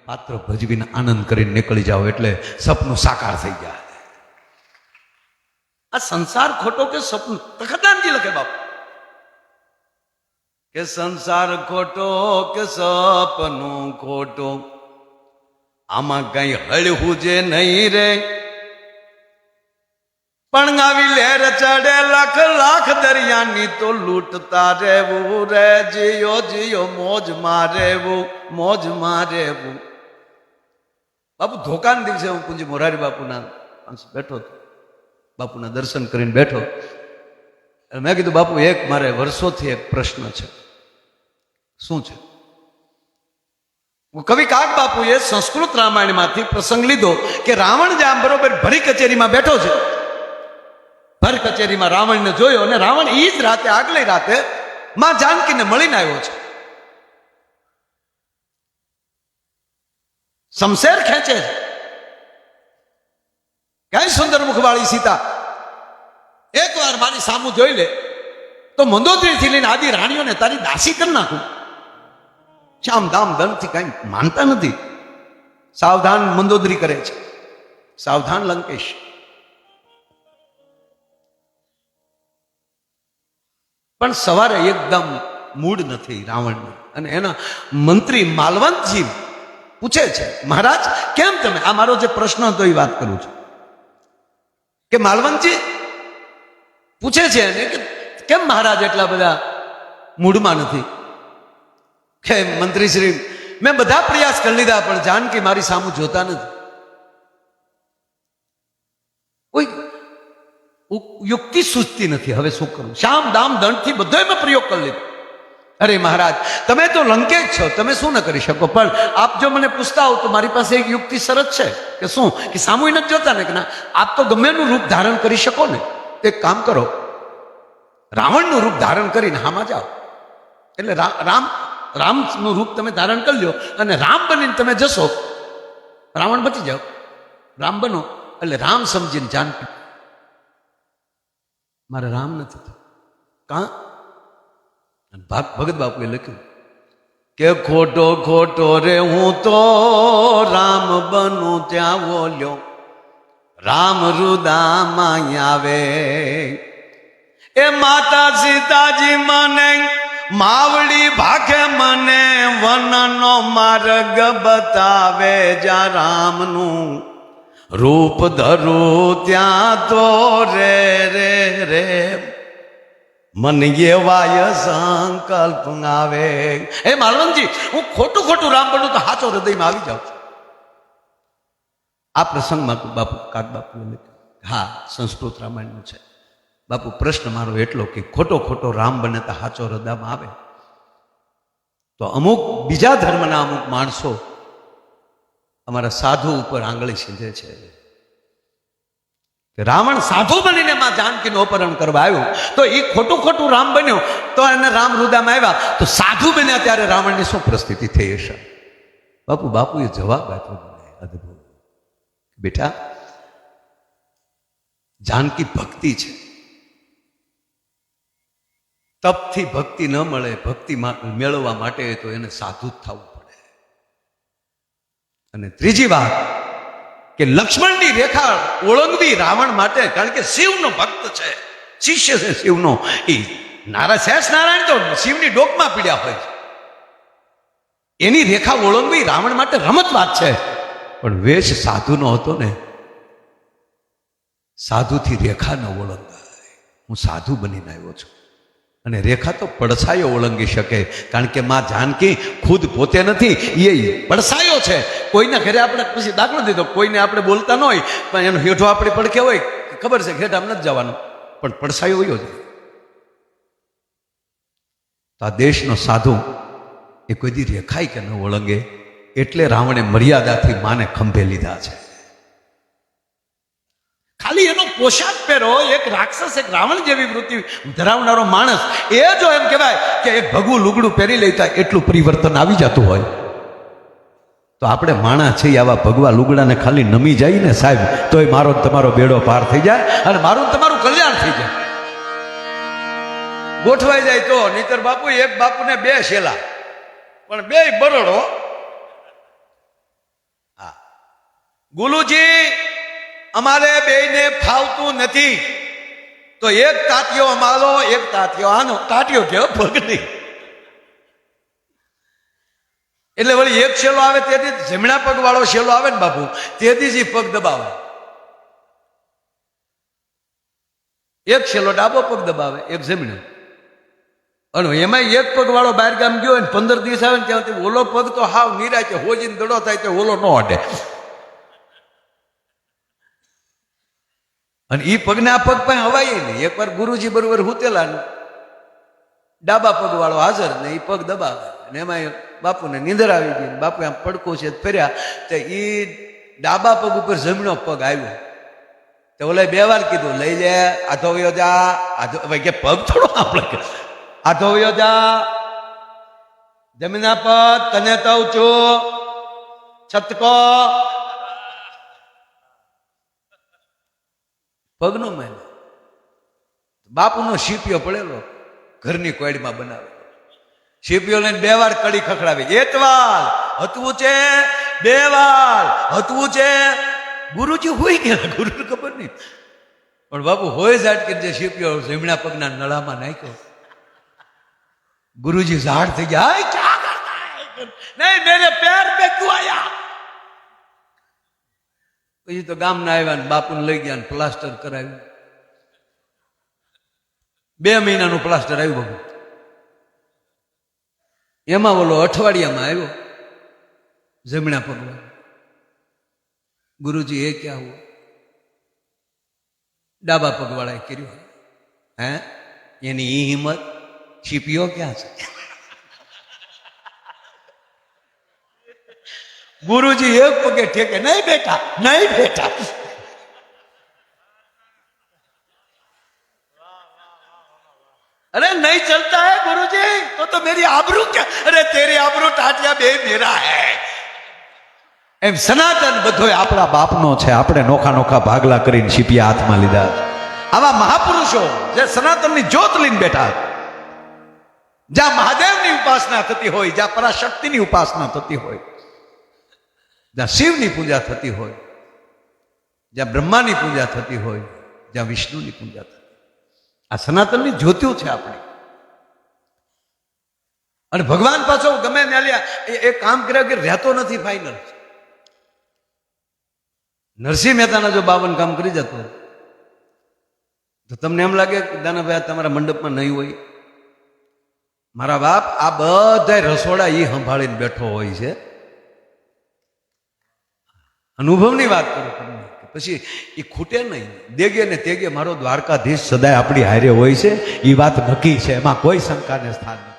પાત્ર ભજવીને આનંદ કરીને નીકળી જાઓ એટલે સપનું સાકાર થઈ જાય. આ સંસાર ખોટો કે સપનું? તખતદાનજી લખે બાપુ કે સંસાર ખોટો કે સપનું ખોટો, આમાં કઈ હળવું જે નહીં રે. પણ આવી લહેર ચડે લાખ લાખ દરિયાની તો લૂંટતા રહેવું રે. જીયો જીયો મોજમાં રહેવું, મોજમાં રહેવું. બાપુ ધોકાના દિવસે હું પૂંજી મોરારી બાપુના પાસે બેઠો હતો, બાપુના દર્શન કરીને બેઠો. મેં કીધું બાપુ એક મારે વર્ષોથી એક પ્રશ્ન છે. શું છે? કવિ કાગ બાપુએ સંસ્કૃત રામાયણમાંથી પ્રસંગ લીધો કે રાવણ જ્યાં બરોબર ભરી કચેરીમાં બેઠો છે, ભર કચેરીમાં રાવણને જોયો અને રાવણ એ જ રાતે આગલી રાતે માં જાનકીને મળીને આવ્યો છે. શમશેર ખેંચે છે. કઈ સુંદર મુખવાળી સીતા, એકવાર મારી સામું જોઈ લે તો મંદોદરીથી લઈને આદિ રાણીઓને તારી દાસી કરી નાખું. શ્યામ દામ દંડથી કઈ માનતા નથી. સાવધાન મંદોદરી કરે છે, સાવધાન લંકેશ. પણ સવારે એકદમ મૂડ નથી રાવણને. અને એના મંત્રી માલવંતજી પૂછે છે, મહારાજ કેમ તમે? આ મારો જે પ્રશ્ન હતો એ વાત કરું છું કે માલવંતજી પૂછે છે એને કે કેમ મહારાજ એટલા બધા મૂડમાં નથી? કે મંત્રી શ્રી, મેં બધા પ્રયાસ કરી લીધા પણ જાનકી મારી સામું જોતા નથી. કોઈ યુક્તિ સૂચતી નથી. હવે શું કરું? શામ દામ દંડથી બધો મેં પ્રયોગ કરી લીધો. અરે મહારાજ તમે તો લંકેશ છો, તમે શું ન કરી શકો? પણ આપ જો મને પૂછતા હો તો મારી પાસે એક યુક્તિ સરસ છે. કે શું? કે સામું નથી જોતા ને? કે ના, આપ તો ગમે એનું રૂપ ધારણ કરી શકો ને. એક કામ કરો, રાવણનું રૂપ ધારણ કરીને હામાં જાઓ. એટલે રામનું રૂપ તમે ધારણ કરી લો અને રામ બનીને તમે જશો, રાવણ બચી જાઓ. રામ બનો એટલે રામ સમજીને જાનકી, મારે રામ નથી થતું. કાં? ભગત બાપુએ લખ્યું કે ખોટો ખોટો રે હું તો રામ બનું ત્યાં બોલ્યો, રામ રુદામાં આવે. એ માતા સીતાજી મને માવડી ભાખે, મને વનનો માર્ગ બતાવે. જ્યાં રામનું રૂપ ધરું ત્યાં તો રે રે રે મને એવાય સંકલ્પ આવે. હે માલવંતજી, હું ખોટું ખોટું રામ બનું તો સાચો હૃદયમાં આવી જાઉં છું. આ પ્રસંગમાં બાપુ કાગ બાપુ હા સંસ્કૃત રામાયણનું છે. બાપુ પ્રશ્ન મારો એટલો કે ખોટો ખોટો રામ બને તો સાચો હૃદયમાં આવે. તો અમુક બીજા ધર્મના અમુક માણસો અમારા સાધુ ઉપર આંગળી સીંધે છે કે રાવણ સાધુ બનીને માં જાનકીનું અપહરણ કરવા આવ્યું તો એ ખોટું ખોટું રામ બન્યો તો એને રામ રુદામાં આવ્યા તો સાધુ બન્યા ત્યારે રાવણની શું પરિસ્થિતિ થઈ હશે? બાપુએ જવાબ આપ્યો અદભુત. બેટા, જાનકી ભક્તિ છે. તપથી ભક્તિ ન મળે. ભક્તિ મેળવવા માટે તો એને સાધુ જ થવું પડે. અને ત્રીજી વાત કે લક્ષ્મણની રેખા ઓળંગવી રાવણ માટે, કારણ કે શિવનો ભક્ત છે, શિષ્ય છે શિવનો. એ શેષ નારાયણ તો શિવની ડોકમાં પીડ્યા હોય છે. એની રેખા ઓળંગવી રાવણ માટે રમત વાત છે. પણ વેશ સાધુનો હતો ને, સાધુથી રેખા ન ઓળંગાય. હું સાધુ બનીને આવ્યો છું અને રેખા તો પડછાયો ઓળંગી શકે. કારણ કે માં જાનકી ખુદ પોતે નથી, એ પડછાયો છે. કોઈના ઘરે આપણે પછી દાખલો દીધો, કોઈને આપણે બોલતા ન હોય પણ એનો હેઠો આપણી પડખે હોય, ખબર છે હેઠ આમ નથી જવાનું, પણ પડછાયો હોય જ. તો આ દેશનો સાધુ એ કોઈ દી રેખાય કે ન ઓળંગે. એટલે રાવણે મર્યાદાથી માને ખંભે લીધા છે. ખાલી એનો પોશાક પહેરો, એક રાક્ષસ, એક રાવણ જેવી વૃત્તિ ધરાવનારો માણસ, એ જો એમ કહેવાય કે એક ભગવું લુગડું પહેરી લેતા એટલું પરિવર્તન આવી જતું હોય તો આપણે માણસ છીએ આવા ભગવા લુગડાને ખાલી નમી જાય ને સાહેબ, તોય મારો તમારો બેડો પાર થઈ જાય અને મારું તમારું કલ્યાણ થઈ જાય. ગોઠવાઈ જાય તો. નહીતર બાપુ એક બાપુને બે શેલા, પણ બે બરડો. ગુલુજી અમારે બેયને ફાવતું નથી, તો એક તાટિયો અમારો એક તાટિયો આનો. તાટિયો કેવો પગ નહીં. એટલે વળી એક શેલો આવે તેથી જમણા પગ વાળો શેલો આવે ને બાપુ, તેથી જ પગ દબાવે. એક શેલો ડાબો પગ દબાવે, એક જમણો. અને એમાં એક પગ વાળો બહાર ગામ ગયો ને 15 દિવસ આવે ને ત્યાંથી ઓલો પગ તો હાવ નિરાચે હોજીને દડો થાય તો ઓલો ન અડે. અને એ પગને આ પગ પાસે હવાય નહીં. એકવાર ગુરુજી બરોબર હુતેલા ને ડાબા પગ વાળો હાજર ને એ પગ દબાવે અને એમાં બાપુને નીંદર આવી ગઈ. બાપુ આમ પડકો છે ફર્યા તો એ ડાબા પગ ઉપર જમણો પગ આવ્યો. તો ઓલે 2 વાર કીધું લઈ લે, આધો વયો જા. આધો કે પગ થોડો આપણે આધો વયો જા, જમીના પર તને તો છું છતકો. પગનો મેં બાપુનો શીપિયો પડેલો ઘરની કોયડીમાં બનાવેલો. શીપિયો લઈને 2 વાર કડી ખખડાવી. એતવાલ હતવું છે, 2 વાર હતવું છે. ગુરુજી હોઈ ગયા, ગુરુને ખબર નહીં. પણ બાપુ હોય ઝાડ કે જે શીપિયો જમણા પગના નળામાં નાખ્યો. ગુરુજી ઝાડ થઈ ગયા. નહીં મેરે પેર પે ક્યું આયા. પછી તો ગામના આવ્યા ને બાપુને લઈ ગયા ને પ્લાસ્ટર કરાવ્યું. 2 મહિનાનું પ્લાસ્ટર આવ્યું બાપુ. એમાં ઓલો અઠવાડિયામાં આવ્યો જમણા પગમાં. ગુરુજી એ ક્યાં હુआ? ડાબા પગવાળાએ કર્યું. હે એની ઈ હિંમત. શીપિયો ક્યાં છે? ગુરુજી એક પગે ઠેકે. નહીં બેટા, નહીં બેટા. अरे नहीं चलता है गुरुजी तो मेरी आबरू क्या? अरे तेरी आबरू टाटिया बे मेरा है. એમ સનાતન બધો આપણા બાપનો છે. આપણે નોખા નોખા ભાગલા કરીને શીપિયા હાથમાં લીધા. આવા મહાપુરુષો જે સનાતનની જ્યોત લઈને બેઠા, જ્યાં મહાદેવની ઉપાસના થતી હોય, જ્યાં પરાશક્તિની ઉપાસના થતી હોય, જ્યાં શિવની પૂજા થતી હોય, જ્યાં બ્રહ્માની પૂજા થતી હોય, જ્યાં વિષ્ણુની પૂજા થતી, આ સનાતનની જ્યોતિઓ છે આપણી. અને ભગવાન પાછો ગમે એ કામ કર્યા કે રહેતો નથી. ફાઇનલ નરસિંહ મહેતાના જો 52 કામ કરી જતો તો તમને એમ લાગે કે દાનાભાઈ તમારા મંડપમાં નહીં હોય. મારા બાપ આ બધા રસોડા એ સંભાળીને બેઠો હોય છે. અનુભવની વાત કરું તમને. પછી એ ખૂટે નહીં. દેગે ને તેગે મારો દ્વારકાધીશ સદાય આપણી હારે હોય છે. એ વાત નક્કી છે, એમાં કોઈ શંકાને સ્થાન નથી.